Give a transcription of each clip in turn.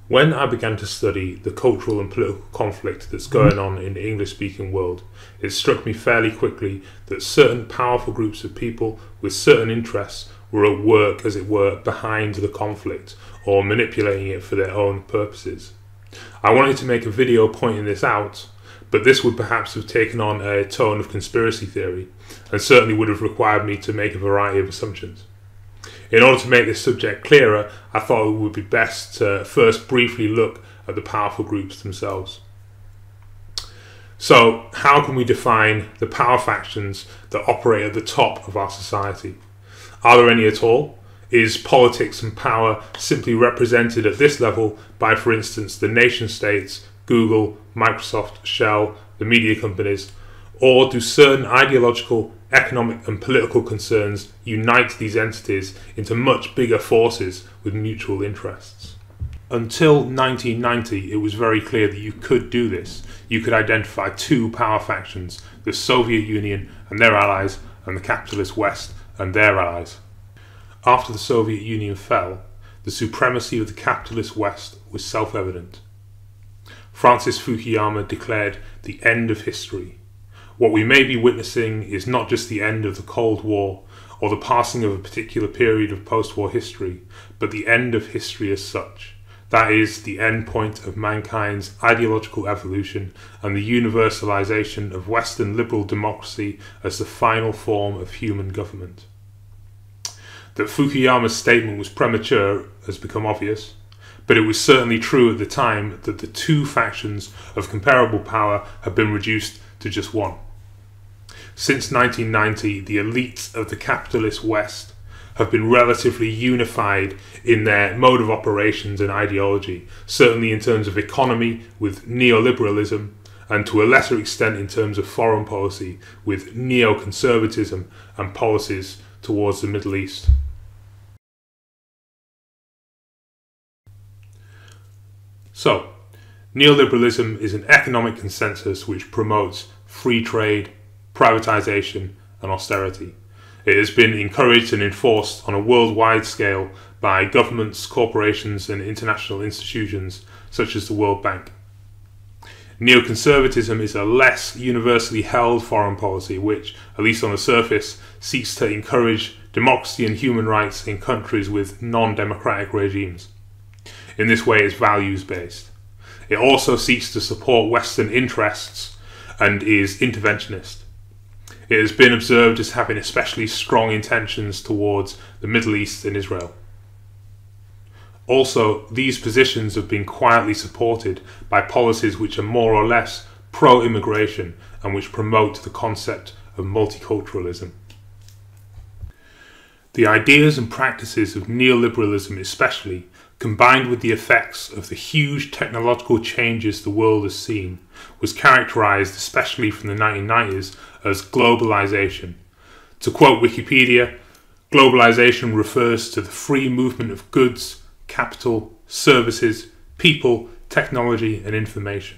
When I began to study the cultural and political conflict that's going on in the English-speaking world, it struck me fairly quickly that certain powerful groups of people with certain interests were at work, as it were, behind the conflict, or manipulating it for their own purposes. I wanted to make a video pointing this out, but this would perhaps have taken on a tone of conspiracy theory, and certainly would have required me to make a variety of assumptions. In order to make this subject clearer, I thought it would be best to first briefly look at the powerful groups themselves. So, how can we define the power factions that operate at the top of our society? Are there any at all? Is politics and power simply represented at this level by, for instance, the nation states, Google, Microsoft, Shell, the media companies? Or do certain ideological, economic and political concerns unite these entities into much bigger forces with mutual interests? Until 1990, it was very clear that you could do this. You could identify two power factions, the Soviet Union and their allies, and the capitalist West and their allies. After the Soviet Union fell, the supremacy of the capitalist West was self-evident. Francis Fukuyama declared the end of history. What we may be witnessing is not just the end of the Cold War or the passing of a particular period of post-war history, but the end of history as such. That is, the end point of mankind's ideological evolution and the universalization of Western liberal democracy as the final form of human government. That Fukuyama's statement was premature has become obvious, but it was certainly true at the time that the two factions of comparable power have been reduced to just one. Since 1990, the elites of the capitalist West have been relatively unified in their mode of operations and ideology, certainly in terms of economy with neoliberalism, and to a lesser extent in terms of foreign policy with neoconservatism and policies towards the Middle East. So, neoliberalism is an economic consensus which promotes free trade, privatization and austerity. It has been encouraged and enforced on a worldwide scale by governments, corporations and international institutions such as the World Bank. Neoconservatism is a less universally held foreign policy which, at least on the surface, seeks to encourage democracy and human rights in countries with non-democratic regimes. In this way, it's values-based. It also seeks to support Western interests and is interventionist. It has been observed as having especially strong intentions towards the Middle East and Israel. Also, these positions have been quietly supported by policies which are more or less pro-immigration and which promote the concept of multiculturalism. The ideas and practices of neoliberalism especially, combined with the effects of the huge technological changes the world has seen, was characterized, especially from the 1990s, as globalization. To quote Wikipedia, globalization refers to the free movement of goods, capital, services, people, technology and information.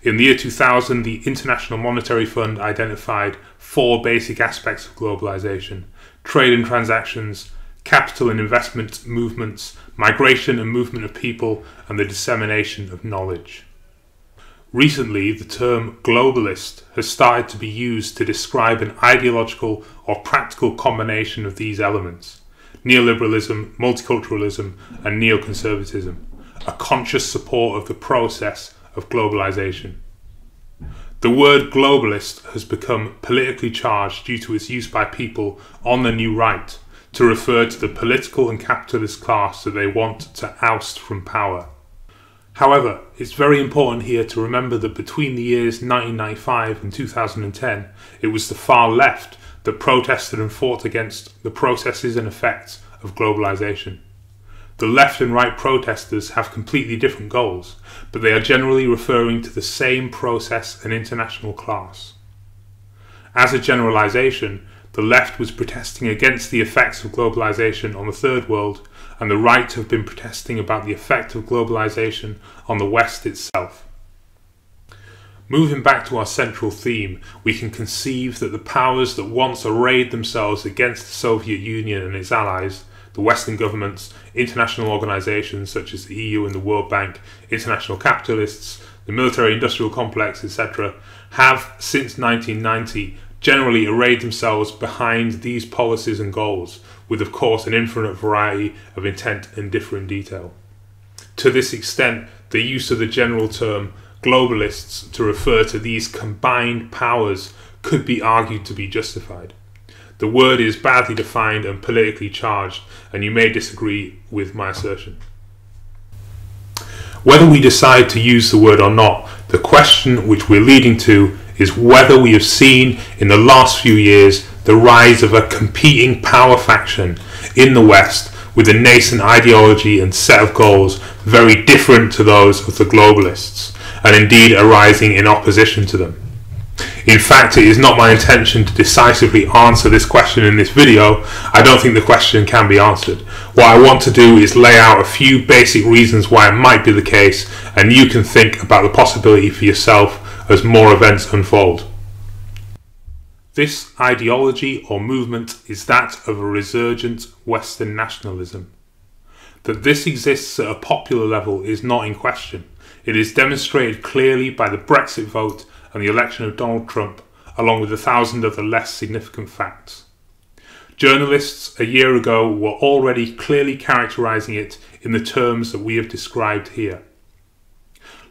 In the year 2000, the International Monetary Fund identified four basic aspects of globalization: trade and transactions, capital and investment movements, migration and movement of people, and the dissemination of knowledge. Recently, the term globalist has started to be used to describe an ideological or practical combination of these elements: neoliberalism, multiculturalism, and neoconservatism, a conscious support of the process of globalization. The word globalist has become politically charged due to its use by people on the new right to refer to the political and capitalist class that they want to oust from power. However, it's very important here to remember that between the years 1995 and 2010, it was the far left that protested and fought against the processes and effects of globalization. The left and right protesters have completely different goals, but they are generally referring to the same process and international class. As a generalization, the left was protesting against the effects of globalization on the Third World, and the right have been protesting about the effect of globalization on the West itself. Moving back to our central theme, we can conceive that the powers that once arrayed themselves against the Soviet Union and its allies, the Western governments, international organisations such as the EU and the World Bank, international capitalists, the military-industrial complex, etc., have, since 1990, generally arrayed themselves behind these policies and goals, with of course an infinite variety of intent and differing detail. To this extent, the use of the general term globalists to refer to these combined powers could be argued to be justified. The word is badly defined and politically charged, and you may disagree with my assertion. Whether we decide to use the word or not, the question which we're leading to is whether we have seen in the last few years the rise of a competing power faction in the West with a nascent ideology and set of goals very different to those of the globalists, and indeed arising in opposition to them. In fact, it is not my intention to decisively answer this question in this video. I don't think the question can be answered. What I want to do is lay out a few basic reasons why it might be the case, and you can think about the possibility for yourself as more events unfold. This ideology or movement is that of a resurgent Western nationalism. That this exists at a popular level is not in question. It is demonstrated clearly by the Brexit vote and the election of Donald Trump, along with 1,000 other less significant facts. Journalists a year ago were already clearly characterising it in the terms that we have described here.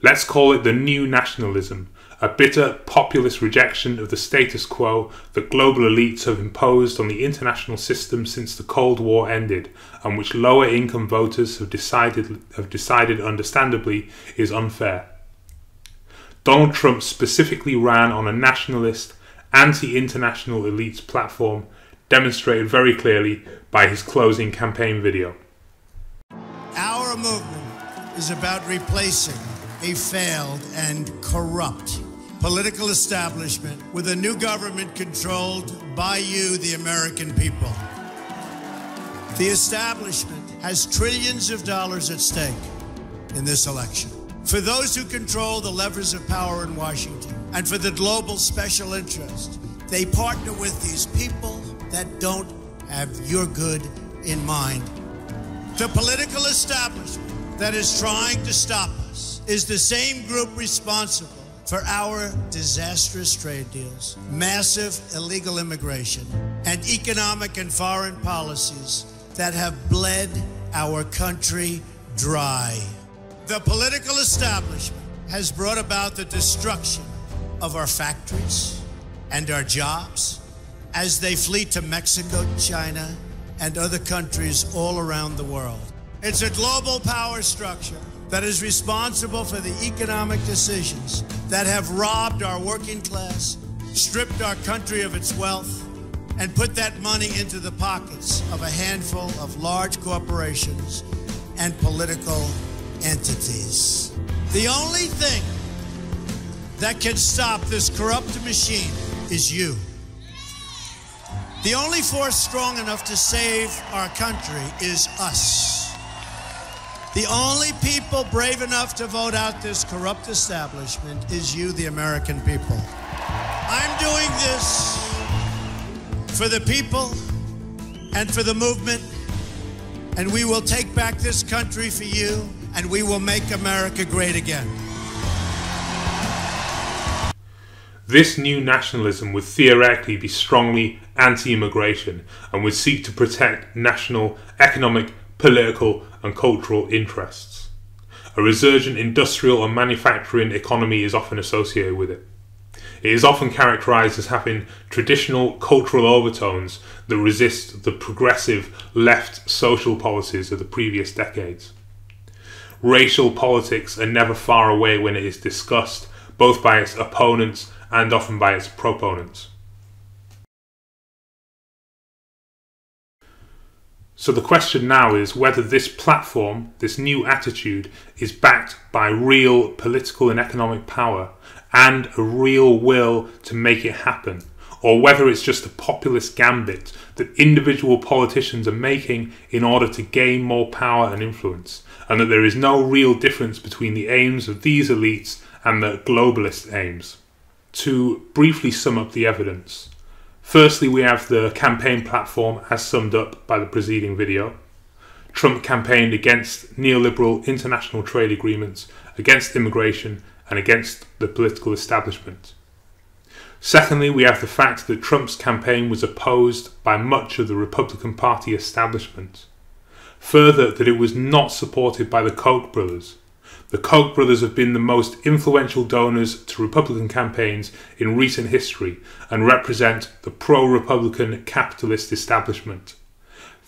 Let's call it the new nationalism, a bitter populist rejection of the status quo that global elites have imposed on the international system since the Cold War ended, and which lower income voters have decided understandably is unfair. Donald Trump specifically ran on a nationalist, anti-international elites platform, demonstrated very clearly by his closing campaign video. Our movement is about replacing a failed and corrupt political establishment with a new government controlled by you, the American people. The establishment has trillions of dollars at stake in this election. For those who control the levers of power in Washington, and for the global special interest, they partner with these people that don't have your good in mind. The political establishment that is trying to stop us is the same group responsible for our disastrous trade deals, massive illegal immigration, and economic and foreign policies that have bled our country dry. The political establishment has brought about the destruction of our factories and our jobs as they flee to Mexico, China, and other countries all around the world. It's a global power structure that is responsible for the economic decisions that have robbed our working class, stripped our country of its wealth, and put that money into the pockets of a handful of large corporations and political entities. The only thing that can stop this corrupt machine is you. The only force strong enough to save our country is us. The only people brave enough to vote out this corrupt establishment is you, the American people. I'm doing this for the people and for the movement, and we will take back this country for you, and we will make America great again. This new nationalism would theoretically be strongly anti-immigration and would seek to protect national, economic, political and cultural interests. A resurgent industrial and manufacturing economy is often associated with it. It is often characterised as having traditional cultural overtones that resist the progressive left social policies of the previous decades. Racial politics are never far away when it is discussed, both by its opponents and often by its proponents. So the question now is whether this platform, this new attitude, is backed by real political and economic power and a real will to make it happen, or whether it's just a populist gambit that individual politicians are making in order to gain more power and influence, and that there is no real difference between the aims of these elites and the globalist aims. To briefly sum up the evidence. Firstly, we have the campaign platform as summed up by the preceding video. Trump campaigned against neoliberal international trade agreements, against immigration, and against the political establishment. Secondly, we have the fact that Trump's campaign was opposed by much of the Republican Party establishment. Further, that it was not supported by the Koch brothers. The Koch brothers have been the most influential donors to Republican campaigns in recent history and represent the pro-Republican capitalist establishment.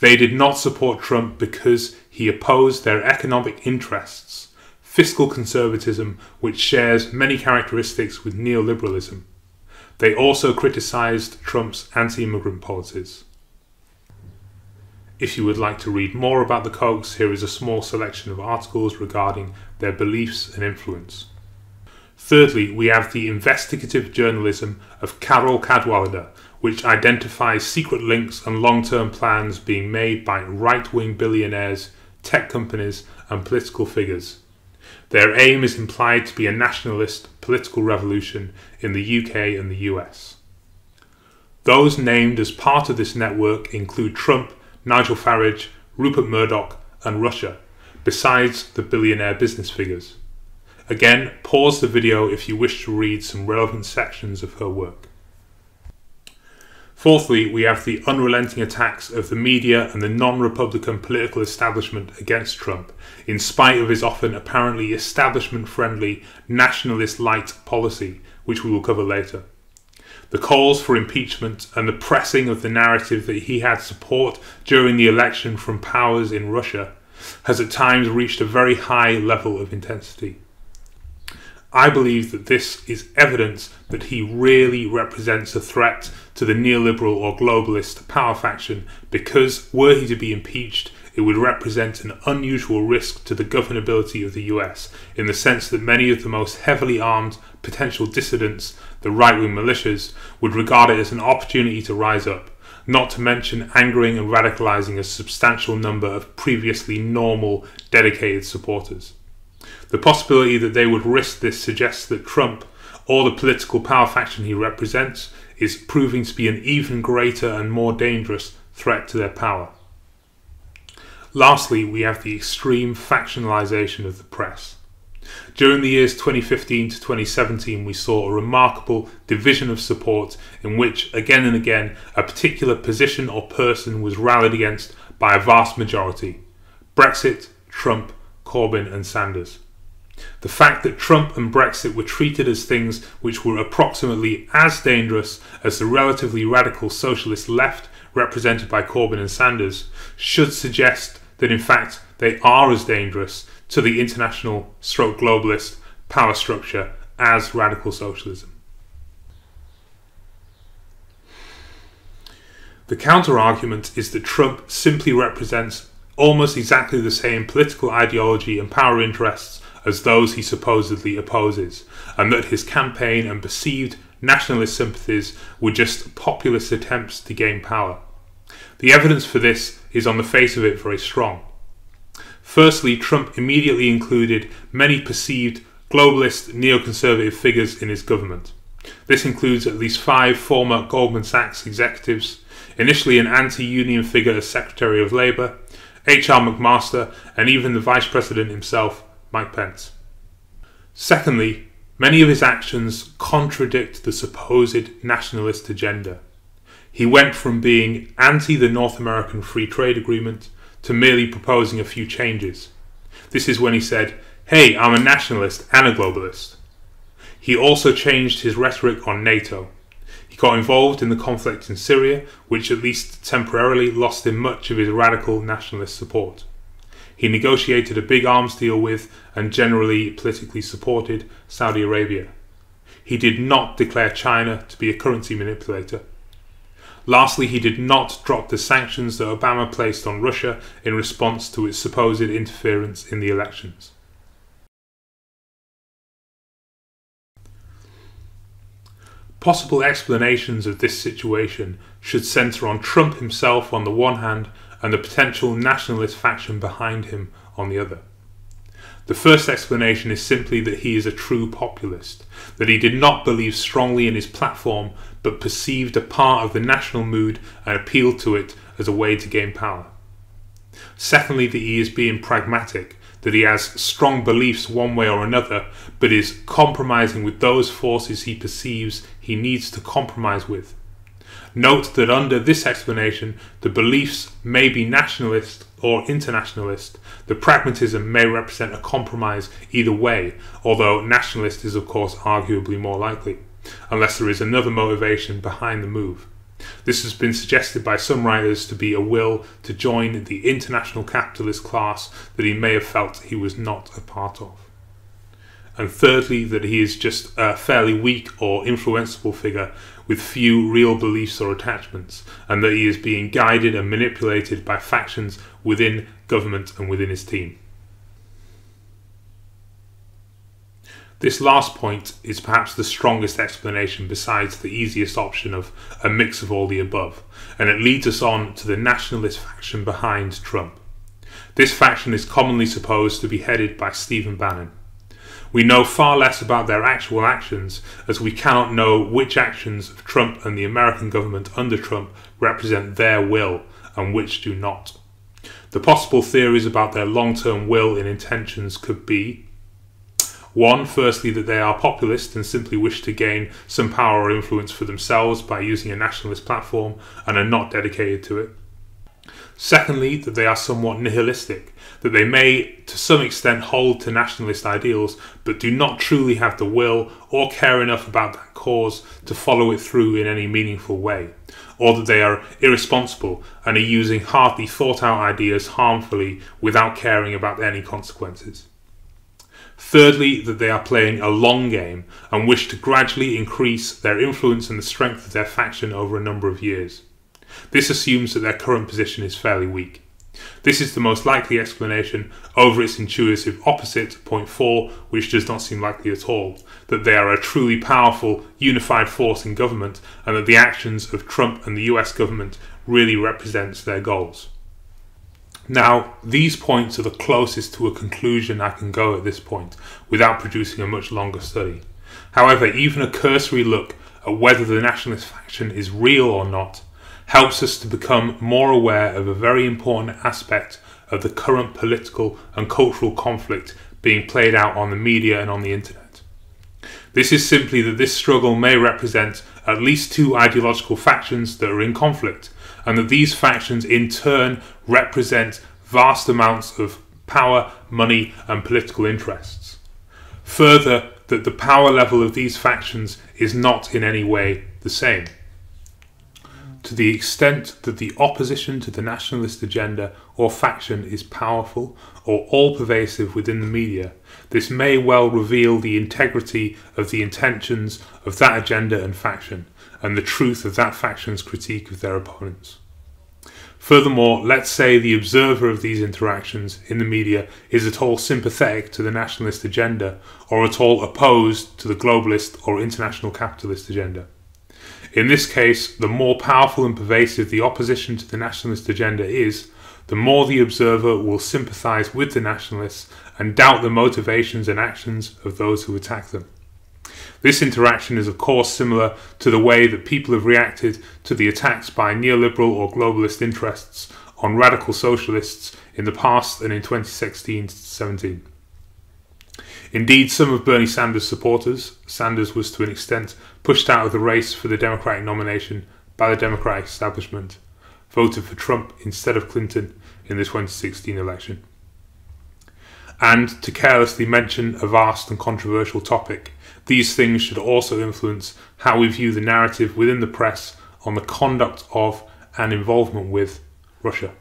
They did not support Trump because he opposed their economic interests, fiscal conservatism, which shares many characteristics with neoliberalism. They also criticised Trump's anti-immigrant policies. If you would like to read more about the Kochs, here is a small selection of articles regarding their beliefs and influence. Thirdly, we have the investigative journalism of Carol Cadwalader, which identifies secret links and long-term plans being made by right-wing billionaires, tech companies and political figures. Their aim is implied to be a nationalist political revolution in the UK and the US. Those named as part of this network include Trump, Nigel Farage, Rupert Murdoch and Russia, besides the billionaire business figures. Again, pause the video if you wish to read some relevant sections of her work. Fourthly, we have the unrelenting attacks of the media and the non-Republican political establishment against Trump, in spite of his often apparently establishment-friendly nationalist-light policy, which we will cover later. The calls for impeachment and the pressing of the narrative that he had support during the election from powers in Russia has at times reached a very high level of intensity. I believe that this is evidence that he really represents a threat to the neoliberal or globalist power faction, because were he to be impeached, it would represent an unusual risk to the governability of the US, in the sense that many of the most heavily armed potential dissidents, the right-wing militias, would regard it as an opportunity to rise up, not to mention angering and radicalising a substantial number of previously normal, dedicated supporters. The possibility that they would risk this suggests that Trump, or the political power faction he represents, is proving to be an even greater and more dangerous threat to their power. Lastly, we have the extreme factionalisation of the press. During the years 2015 to 2017, we saw a remarkable division of support in which, again and again, a particular position or person was rallied against by a vast majority. Brexit, Trump, Corbyn and Sanders. The fact that Trump and Brexit were treated as things which were approximately as dangerous as the relatively radical socialist left represented by Corbyn and Sanders should suggest that in fact they are as dangerous to the international globalist power structure as radical socialism. The counter-argument is that Trump simply represents almost exactly the same political ideology and power interests as those he supposedly opposes, and that his campaign and perceived nationalist sympathies were just populist attempts to gain power. The evidence for this is on the face of it very strong. Firstly, Trump immediately included many perceived globalist neoconservative figures in his government. This includes at least 5 former Goldman Sachs executives, initially an anti-union figure as Secretary of Labour, H.R. McMaster, and even the Vice President himself, Mike Pence. Secondly, many of his actions contradict the supposed nationalist agenda. He went from being anti the North American Free Trade Agreement to merely proposing a few changes. This is when he said, "Hey, I'm a nationalist and a globalist." He also changed his rhetoric on NATO. He got involved in the conflict in Syria, which at least temporarily lost him much of his radical nationalist support. He negotiated a big arms deal with, and generally politically supported, Saudi Arabia. He did not declare China to be a currency manipulator. Lastly, he did not drop the sanctions that Obama placed on Russia in response to its supposed interference in the elections. Possible explanations of this situation should centre on Trump himself on the one hand and the potential nationalist faction behind him on the other. The first explanation is simply that he is a true populist, that he did not believe strongly in his platform but perceived a part of the national mood and appealed to it as a way to gain power. Secondly, that he is being pragmatic, that he has strong beliefs one way or another, but is compromising with those forces he perceives he needs to compromise with. Note that under this explanation, the beliefs may be nationalist or internationalist. The pragmatism may represent a compromise either way, although nationalist is of course arguably more likely, unless there is another motivation behind the move. This has been suggested by some writers to be a will to join the international capitalist class that he may have felt he was not a part of. And thirdly, that he is just a fairly weak or influenceable figure with few real beliefs or attachments, and that he is being guided and manipulated by factions within government and within his team. This last point is perhaps the strongest explanation besides the easiest option of a mix of all the above, and it leads us on to the nationalist faction behind Trump. This faction is commonly supposed to be headed by Stephen Bannon. We know far less about their actual actions, as we cannot know which actions of Trump and the American government under Trump represent their will and which do not. The possible theories about their long-term will and intentions could be: 1. Firstly, that they are populist and simply wish to gain some power or influence for themselves by using a nationalist platform and are not dedicated to it. Secondly, that they are somewhat nihilistic, that they may to some extent hold to nationalist ideals but do not truly have the will or care enough about that cause to follow it through in any meaningful way, or that they are irresponsible and are using hardly thought out ideas harmfully without caring about any consequences. Thirdly, that they are playing a long game and wish to gradually increase their influence and the strength of their faction over a number of years. This assumes that their current position is fairly weak. This is the most likely explanation over its intuitive opposite, point 4, which does not seem likely at all, that they are a truly powerful, unified force in government and that the actions of Trump and the US government really represents their goals. Now, these points are the closest to a conclusion I can go at this point, without producing a much longer study. However, even a cursory look at whether the nationalist faction is real or not helps us to become more aware of a very important aspect of the current political and cultural conflict being played out on the media and on the internet. This is simply that this struggle may represent at least two ideological factions that are in conflict, and that these factions in turn represent vast amounts of power, money and political interests. Further, that the power level of these factions is not in any way the same. To the extent that the opposition to the nationalist agenda or faction is powerful or all-pervasive within the media, this may well reveal the integrity of the intentions of that agenda and faction, and the truth of that faction's critique of their opponents. Furthermore, let's say the observer of these interactions in the media is at all sympathetic to the nationalist agenda or at all opposed to the globalist or international capitalist agenda. In this case, the more powerful and pervasive the opposition to the nationalist agenda is, the more the observer will sympathise with the nationalists and doubt the motivations and actions of those who attack them. This interaction is of course similar to the way that people have reacted to the attacks by neoliberal or globalist interests on radical socialists in the past and in 2016-17. Indeed, some of Bernie Sanders' supporters, Sanders was to an extent pushed out of the race for the Democratic nomination by the Democratic establishment, voted for Trump instead of Clinton in the 2016 election. And to carelessly mention a vast and controversial topic, these things should also influence how we view the narrative within the press on the conduct of and involvement with Russia.